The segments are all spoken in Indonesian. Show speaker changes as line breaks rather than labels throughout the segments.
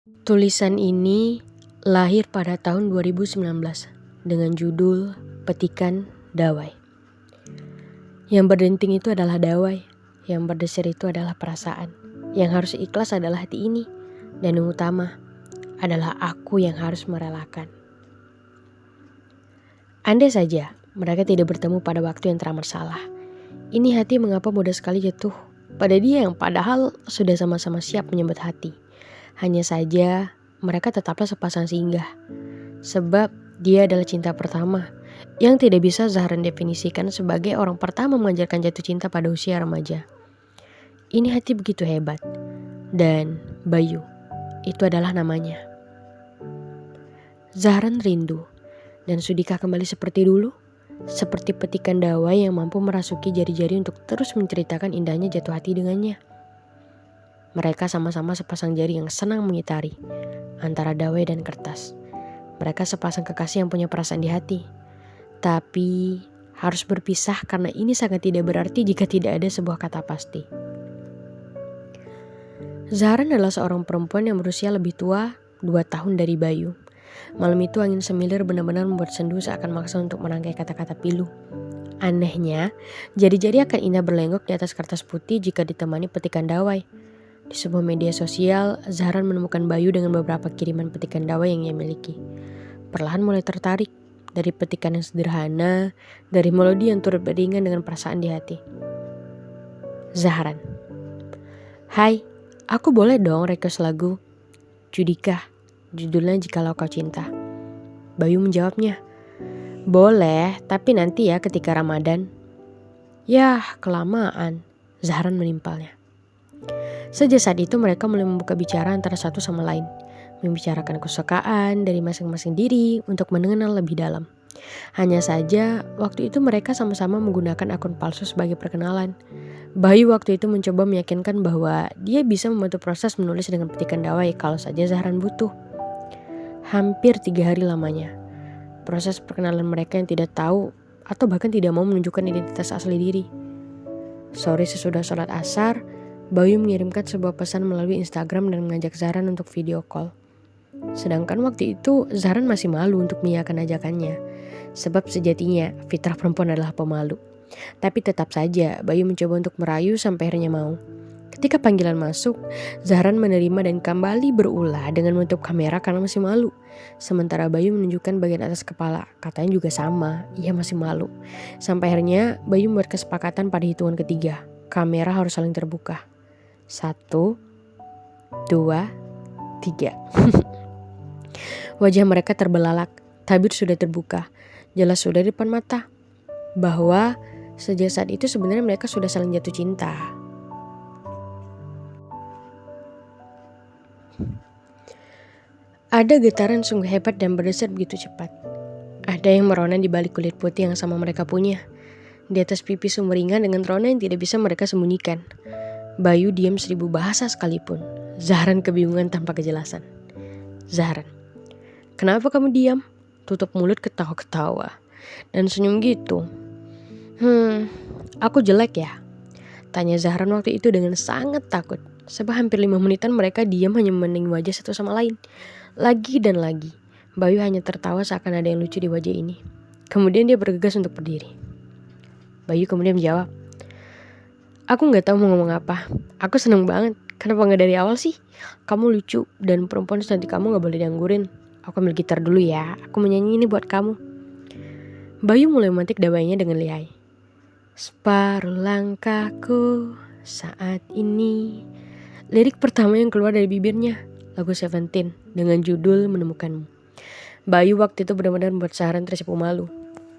Tulisan ini lahir pada tahun 2019 dengan judul Petikan Dawai. Yang berdenting itu adalah dawai, yang berdesir itu adalah perasaan. Yang harus ikhlas adalah hati ini, dan yang utama adalah aku yang harus merelakan. Andai saja mereka tidak bertemu pada waktu yang teramat salah, ini hati mengapa mudah sekali jatuh pada dia yang padahal sudah sama-sama siap menyambut hati. Hanya saja mereka tetaplah sepasang singgah, sebab dia adalah cinta pertama yang tidak bisa Zahran definisikan sebagai orang pertama mengajarkan jatuh cinta pada usia remaja. Ini hati begitu hebat, dan Bayu itu adalah namanya. Zahran rindu, dan sudikah kembali seperti dulu? Seperti petikan dawai yang mampu merasuki jari-jari untuk terus menceritakan indahnya jatuh hati dengannya. Mereka sama-sama sepasang jari yang senang mengitari antara dawai dan kertas. Mereka sepasang kekasih yang punya perasaan di hati. Tapi harus berpisah karena ini sangat tidak berarti jika tidak ada sebuah kata pasti. Zahran adalah seorang perempuan yang berusia lebih tua 2 tahun dari Bayu. Malam itu angin semilir benar-benar membuat sendu seakan maksa untuk merangkai kata-kata pilu. Anehnya, jari-jari akan indah berlenggok di atas kertas putih jika ditemani petikan dawai. Di sebuah media sosial, Zahran menemukan Bayu dengan beberapa kiriman petikan dawai yang ia miliki. Perlahan mulai tertarik dari petikan yang sederhana, dari melodi yang turut beriringan dengan perasaan di hati. Zahran. Hai, aku boleh dong request lagu Judika, judulnya Jikalau Kau Cinta. Bayu menjawabnya, boleh, tapi nanti ya ketika Ramadan. Yah, kelamaan, Zahran menimpalnya. Sejak saat itu mereka mulai membuka bicara antara satu sama lain, membicarakan kesukaan dari masing-masing diri untuk mengenal lebih dalam. Hanya saja waktu itu mereka sama-sama menggunakan akun palsu sebagai perkenalan. Bayu waktu itu mencoba meyakinkan bahwa dia bisa membantu proses menulis dengan petikan dawai kalau saja Zahran butuh. Hampir 3 hari lamanya. Proses perkenalan mereka yang tidak tahu atau bahkan tidak mau menunjukkan identitas asli diri. Sore sesudah sholat asar, Bayu mengirimkan sebuah pesan melalui Instagram dan mengajak Zahran untuk video call. Sedangkan waktu itu Zahran masih malu untuk mengiyakan ajakannya. Sebab sejatinya fitrah perempuan adalah pemalu. Tapi tetap saja Bayu mencoba untuk merayu sampai akhirnya mau. Ketika panggilan masuk, Zahran menerima dan kembali berulah dengan menutup kamera karena masih malu. Sementara Bayu menunjukkan bagian atas kepala, katanya juga sama, ia masih malu. Sampai akhirnya Bayu membuat kesepakatan pada hitungan ketiga, kamera harus saling terbuka. 1, 2, 3. Wajah mereka terbelalak, tabir sudah terbuka, jelas sudah di depan mata. Bahwa sejak saat itu sebenarnya mereka sudah saling jatuh cinta. Ada getaran sungguh hebat dan berdesir begitu cepat. Ada yang merona di balik kulit putih yang sama mereka punya. Di atas pipi sumringah dengan rona yang tidak bisa mereka sembunyikan. Bayu diam 1000 bahasa sekalipun. Zahran kebingungan tanpa kejelasan. Zahran, kenapa kamu diam? Tutup mulut ketawa-ketawa dan senyum gitu. Aku jelek ya? Tanya Zahran waktu itu dengan sangat takut. Sebab hampir 5 menitan mereka diam hanya memandang wajah satu sama lain. Lagi dan lagi, Bayu hanya tertawa seakan ada yang lucu di wajah ini. Kemudian dia bergegas untuk berdiri. Bayu kemudian menjawab, aku gak tahu mau ngomong apa. Aku seneng banget. Kenapa gak dari awal sih? Kamu lucu dan perempuan secantik kamu gak boleh dianggurin. Aku ambil gitar dulu ya. Aku menyanyi ini buat kamu. Bayu mulai memantik dawainya dengan lihai. Separuh langkahku saat ini. Lirik pertama yang keluar dari bibirnya, lagu Seventeen dengan judul Menemukanmu. Bayu waktu itu benar-benar membuat Zahran tersipu malu.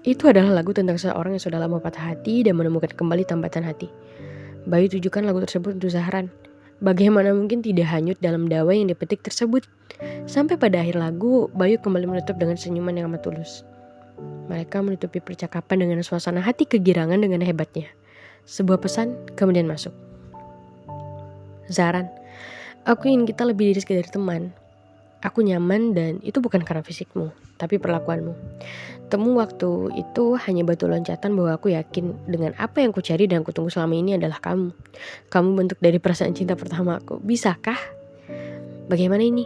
Itu adalah lagu tentang seorang yang sudah lama patah hati dan menemukan kembali tambatan hati. Bayu tujukan lagu tersebut untuk Zahran. Bagaimana mungkin tidak hanyut dalam dawai yang dipetik tersebut. Sampai pada akhir lagu, Bayu kembali menutup dengan senyuman yang amat tulus. Mereka menutupi percakapan dengan suasana hati kegirangan dengan hebatnya. Sebuah pesan kemudian masuk. Zahran, aku ingin kita lebih dari sekedar teman. Aku nyaman dan itu bukan karena fisikmu, tapi perlakuanmu. Temu waktu itu hanya batu loncatan bahwa aku yakin dengan apa yang ku cari dan ku tunggu selama ini adalah kamu. Kamu bentuk dari perasaan cinta pertama aku. Bisakah? Bagaimana ini?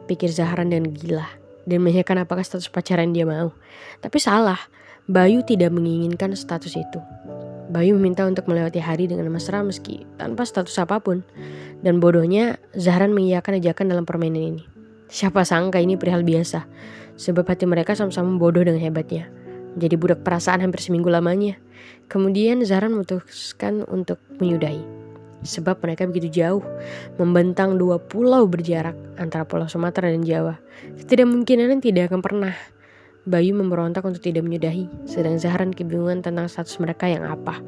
pikir Zahran dan gila dan menanyakan apakah status pacaran dia mau. Tapi salah, Bayu tidak menginginkan status itu. Bayu meminta untuk melewati hari dengan mesra meski tanpa status apapun. Dan bodohnya Zahran mengiyakan ajakan dalam permainan ini. Siapa sangka ini perihal biasa, sebab hati mereka sama-sama bodoh dengan hebatnya. Menjadi budak perasaan hampir seminggu lamanya. Kemudian Zahran memutuskan untuk menyudahi. Sebab mereka begitu jauh, membentang 2 pulau berjarak antara Pulau Sumatera dan Jawa. Ketidakmungkinan tidak akan pernah. Bayu memberontak untuk tidak menyudahi, sedang Zahran kebingungan tentang status mereka yang apa.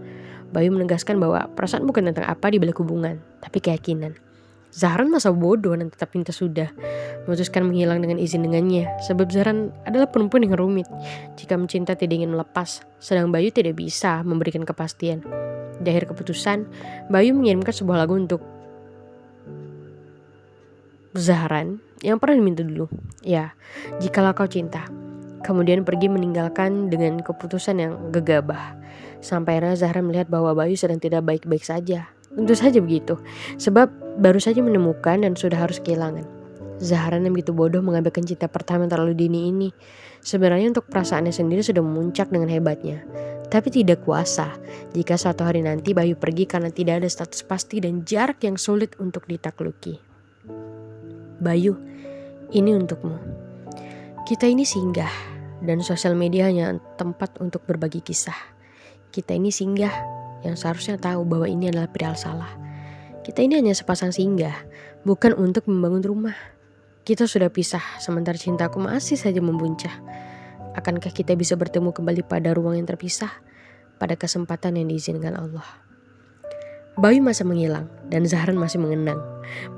Bayu menegaskan bahwa perasaan bukan tentang apa di balik hubungan, tapi keyakinan. Zahran masa bodoh dan tetap minta sudah, memutuskan menghilang dengan izin dengannya, sebab Zahran adalah perempuan yang rumit. Jika mencinta tidak ingin melepas, sedang Bayu tidak bisa memberikan kepastian. Di akhir keputusan, Bayu mengirimkan sebuah lagu untuk Zahran yang pernah diminta dulu. Ya, jikalau kau cinta. Kemudian pergi meninggalkan dengan keputusan yang gegabah. Sampai akhirnya Zahran melihat bahwa Bayu sedang tidak baik-baik saja. Tentu saja begitu, sebab baru saja menemukan dan sudah harus kehilangan. Zahran yang begitu bodoh mengabaikan cinta pertama yang terlalu dini ini. Sebenarnya untuk perasaannya sendiri sudah memuncak dengan hebatnya. Tapi tidak kuasa jika suatu hari nanti Bayu pergi karena tidak ada status pasti dan jarak yang sulit untuk ditakluki. Bayu, ini untukmu. Kita ini singgah dan sosial media hanya tempat untuk berbagi kisah. Kita ini singgah yang seharusnya tahu bahwa ini adalah perihal salah. Kita ini hanya sepasang singgah, bukan untuk membangun rumah. Kita sudah pisah, sementara cintaku masih saja membuncah. Akankah kita bisa bertemu kembali pada ruang yang terpisah, pada kesempatan yang diizinkan Allah? Bayu masih menghilang, dan Zahran masih mengenang.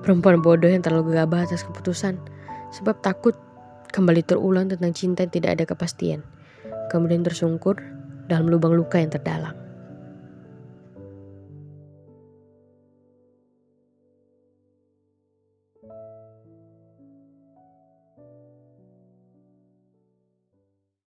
Perempuan bodoh yang terlalu gegabah atas keputusan, sebab takut kembali terulang tentang cinta yang tidak ada kepastian. Kemudian tersungkur dalam lubang luka yang terdalam.